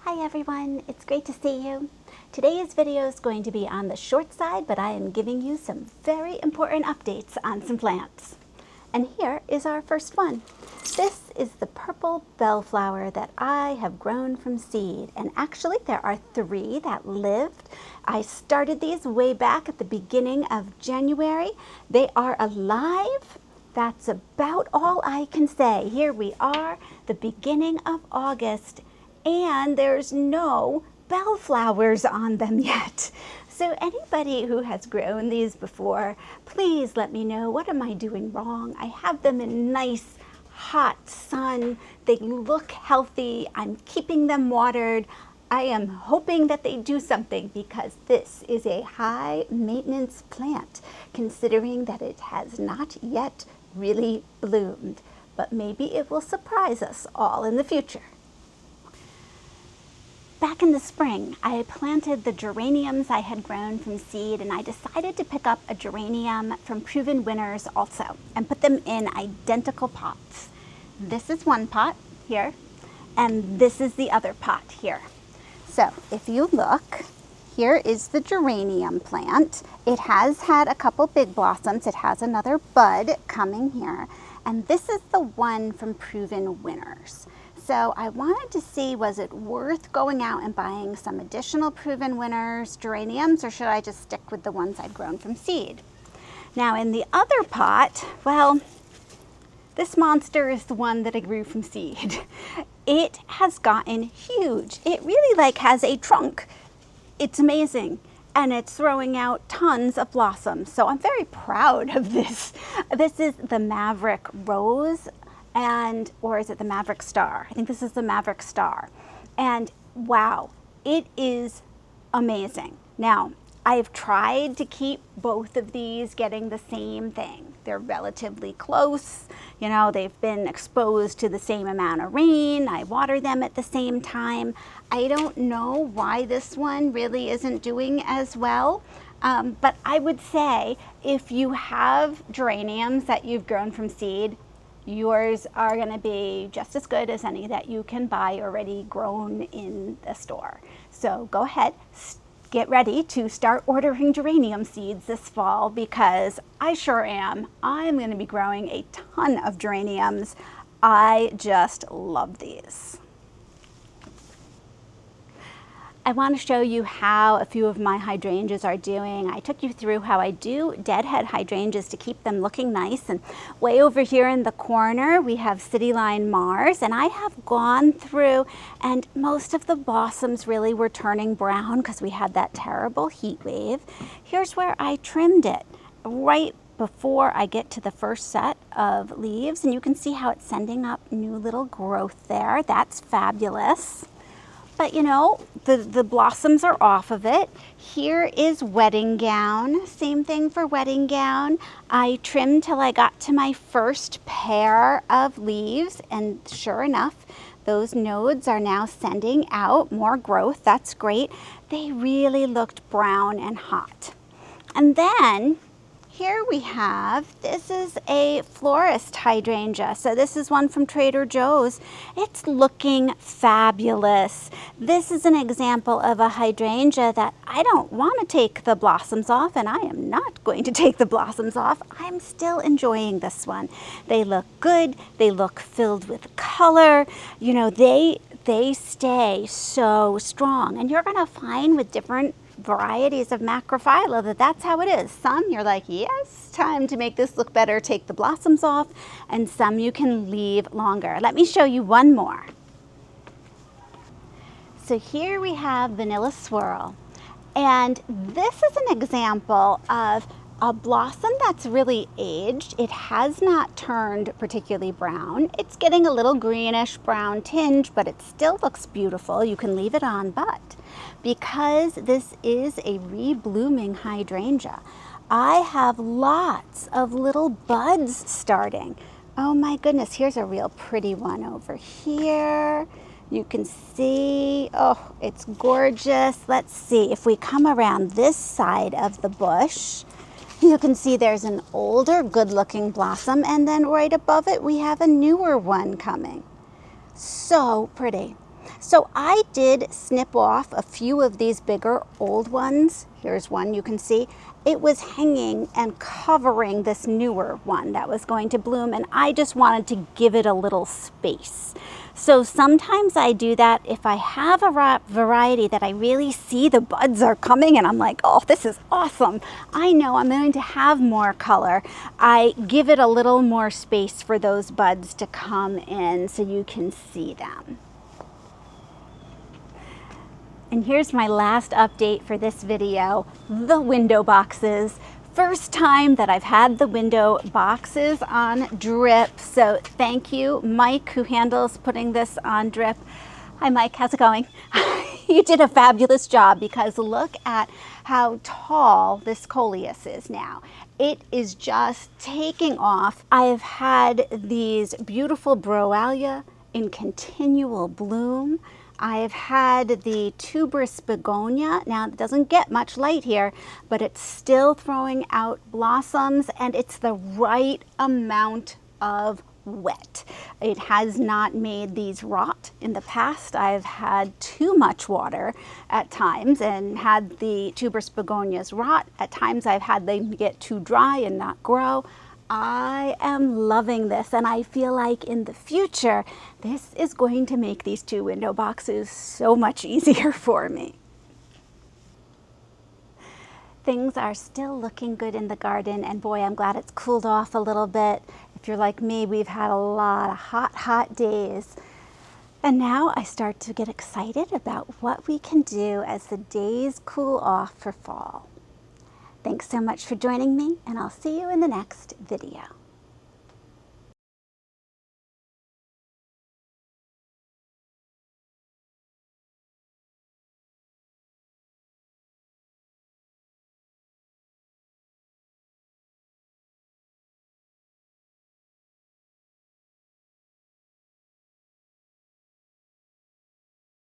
Hi everyone, it's great to see you. Today's video is going to be on the short side, but I am giving you some very important updates on some plants. And here is our first one. This is the purple bellflower that I have grown from seed. And actually there are 3 that lived. I started these way back at the beginning of January. They are alive. That's about all I can say. Here we are, the beginning of August. And there's no bellflowers on them yet. So anybody who has grown these before, please let me know, what am I doing wrong? I have them in nice hot sun. They look healthy. I'm keeping them watered. I am hoping that they do something because this is a high maintenance plant, considering that it has not yet really bloomed. But maybe it will surprise us all in the future. Back in the spring, I planted the geraniums I had grown from seed, and I decided to pick up a geranium from Proven Winners also and put them in identical pots. This is one pot here, and this is the other pot here. So if you look, here is the geranium plant. It has had a couple big blossoms. It has another bud coming here, and this is the one from Proven Winners. So I wanted to see, was it worth going out and buying some additional Proven Winners geraniums, or should I just stick with the ones I'd grown from seed? Now in the other pot, well, this monster is the one that I grew from seed. It has gotten huge. It really has a trunk. It's amazing. And it's throwing out tons of blossoms. So I'm very proud of this. This is the Maverick Rose. Or is it the Maverick Star? I think this is the Maverick Star. And wow, it is amazing. Now, I've tried to keep both of these getting the same thing. They're relatively close. You know, they've been exposed to the same amount of rain. I water them at the same time. I don't know why this one really isn't doing as well. But I would say if you have geraniums that you've grown from seed, yours are going to be just as good as any that you can buy already grown in the store. So go ahead, get ready to start ordering geranium seeds this fall, because I sure am. I'm going to be growing a ton of geraniums. I just love these. I want to show you how a few of my hydrangeas are doing. I took you through how I do deadhead hydrangeas to keep them looking nice. And way over here in the corner, we have City Line Mars. And I have gone through, and most of the blossoms really were turning brown because we had that terrible heat wave. Here's where I trimmed it, right before I get to the first set of leaves. And you can see how it's sending up new little growth there. That's fabulous. But you know, the blossoms are off of it. Here is Wedding Gown. Same thing for Wedding Gown. I trimmed till I got to my first pair of leaves, and sure enough, those nodes are now sending out more growth. That's great. They really looked brown and hot. And then here we have, this is a florist hydrangea. So this is one from Trader Joe's. It's looking fabulous. This is an example of a hydrangea that I don't want to take the blossoms off, and I am not going to take the blossoms off. I'm still enjoying this one. They look good. They look filled with color. You know, they stay so strong. And you're going to find with different varieties of macrophylla that's how it is. Some you're like, yes, time to make this look better, take the blossoms off, and some you can leave longer. Let me show you one more. So here we have Vanilla Swirl, and this is an example of a blossom that's really aged. It has not turned particularly brown. It's getting a little greenish brown tinge, but it still looks beautiful. You can leave it on, but because this is a reblooming hydrangea, I have lots of little buds starting. Oh my goodness, here's a real pretty one over here. You can see, oh, it's gorgeous. Let's see, if we come around this side of the bush, you can see there's an older, good-looking blossom, and then right above it, we have a newer one coming. So pretty. So I did snip off a few of these bigger old ones. Here's one you can see. It was hanging and covering this newer one that was going to bloom, and I just wanted to give it a little space. So sometimes I do that if I have a variety that I really see the buds are coming and I'm like, oh, this is awesome. I know I'm going to have more color. I give it a little more space for those buds to come in so you can see them. And here's my last update for this video, the window boxes. First time that I've had the window boxes on drip. So thank you, Mike, who handles putting this on drip. Hi, Mike, how's it going? You did a fabulous job, because look at how tall this coleus is now. It is just taking off. I've had these beautiful broalia in continual bloom. I've had the tuberous begonia. Now, it doesn't get much light here, but it's still throwing out blossoms, and it's the right amount of wet. It has not made these rot in the past. I've had too much water at times and had the tuberous begonias rot. At times I've had them get too dry and not grow. I am loving this, and I feel like in the future, this is going to make these two window boxes so much easier for me. Things are still looking good in the garden, and boy, I'm glad it's cooled off a little bit. If you're like me, we've had a lot of hot days. And now I start to get excited about what we can do as the days cool off for fall. Thanks so much for joining me, and I'll see you in the next video.